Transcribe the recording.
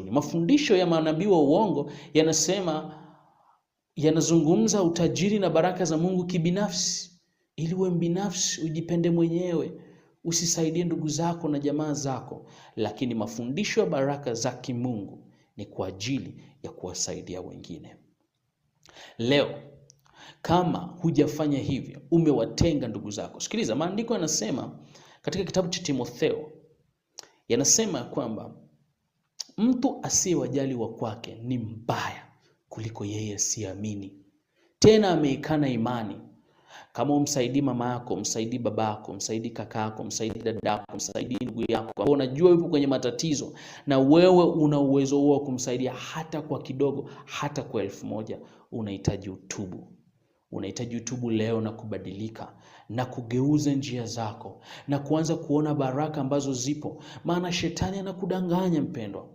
Mafundisho ya manabii wa uongo yanazungumza utajiri na baraka za Mungu kibinafsi, ili uwe binafsi, ujipende mwenyewe, usisaidie ndugu zako na jamaa zako. Lakini mafundisho ya baraka za kimungu ni kwa ajili ya kuwasaidia wengine. Leo kama hujafanya hivyo, umewatenga ndugu zako. Sikiliza, maandiko yanasema katika kitabu cha Timotheo, yanasema kwamba mtu asiyewajali wa kwake ni mbaya kuliko yeye asiamini, tena ameikana imani. Kama umsaidii mama yako, umsaidii baba yako, umsaidii kaka yako, umsaidii dada yako, umsaidii ndugu yako ambao unajua yupo kwenye matatizo, na wewe una uwezo huo wa kumsaidia hata kwa kidogo, hata kwa 1000, unahitaji utubu. Unahitaji utubu leo na kubadilika na kugeuza njia zako na kuanza kuona baraka ambazo zipo, maana shetani anakudanganya mpendwa.